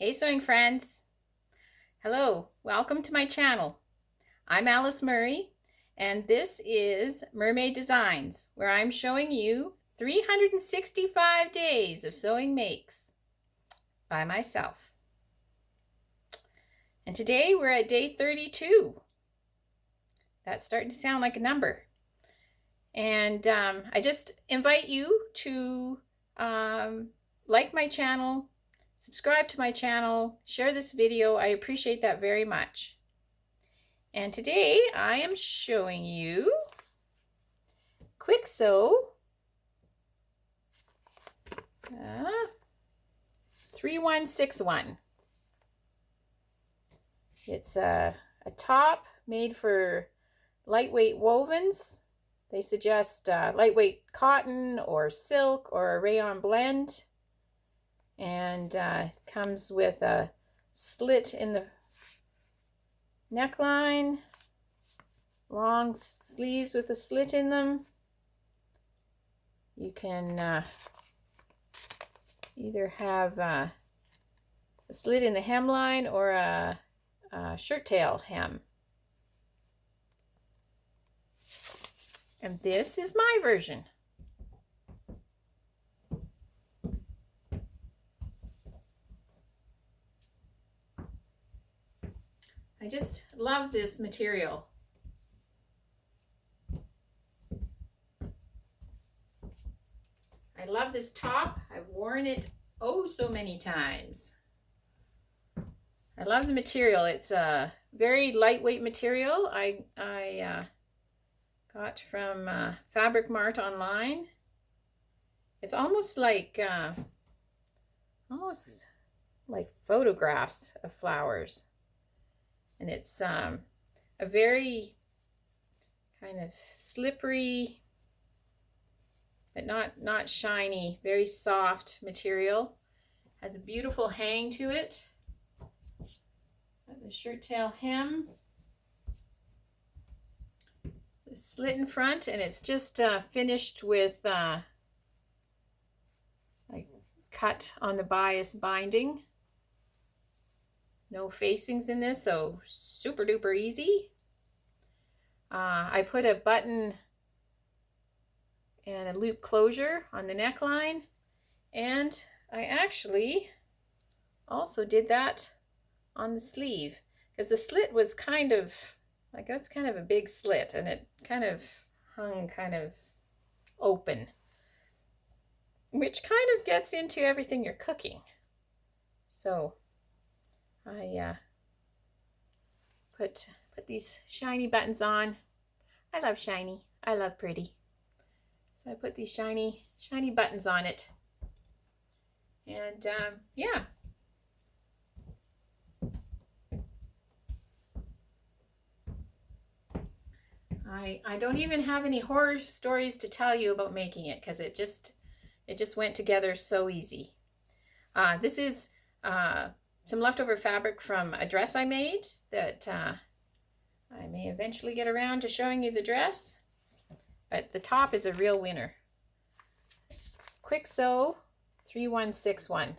Hey sewing friends! Hello, welcome to my channel. I'm Alice Murray and this is Murr-Made Designs, where I'm showing you 365 days of sewing makes by myself. And today we're at day 32. That's starting to sound like a number. And I just invite you to like my channel, subscribe to my channel, share this video. I appreciate that very much. And today I am showing you Kwik Sew 3161. It's a top made for lightweight wovens. They suggest lightweight cotton or silk or a rayon blend. And comes with a slit in the neckline, long sleeves with a slit in them. You can either have a slit in the hemline or a shirt tail hem. And this is my version. I just love this material. I love this top. I've worn it oh so many times. I love the material. It's a very lightweight material. I got from Fabric Mart online. It's almost like photographs of flowers. And it's a very kind of slippery, but not shiny, very soft material. Has a beautiful hang to it. Got the shirt tail hem. The slit in front, and it's just finished with like cut on the bias binding. No facings in this, so super duper easy. I put a button and a loop closure on the neckline, and I actually also did that on the sleeve because the slit was kind of like, that's kind of a big slit, and it kind of hung kind of open, which kind of gets into everything you're cooking. So I put these shiny buttons on. I love shiny. I love pretty. So I put these shiny buttons on it. And yeah. I don't even have any horror stories to tell you about making it because it just went together so easy. This is some leftover fabric from a dress I made that I may eventually get around to showing you the dress, but the top is a real winner. It's Kwik Sew 3161.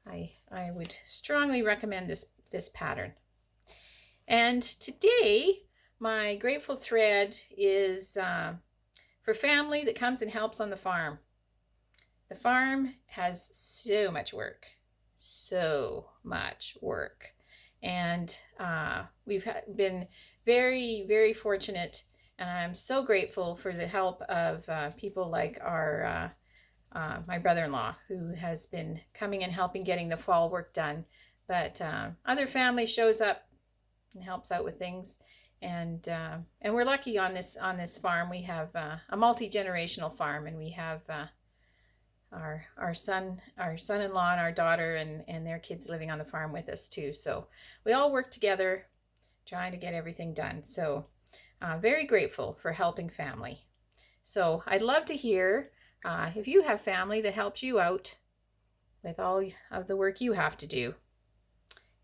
I would strongly recommend this pattern. And today my grateful thread is for family that comes and helps on the farm. The farm has so much work, and we've been very, very fortunate, and I'm so grateful for the help of people like my brother-in-law, who has been coming and helping getting the fall work done. But other family shows up and helps out with things, and we're lucky on this farm. We have a multi-generational farm, and we have our son-in-law and our daughter and their kids living on the farm with us too. So we all work together trying to get everything done. So very grateful for helping family. So I'd love to hear if you have family that helps you out with all of the work you have to do.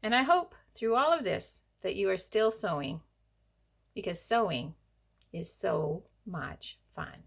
And I hope through all of this that you are still sewing, because sewing is so much fun.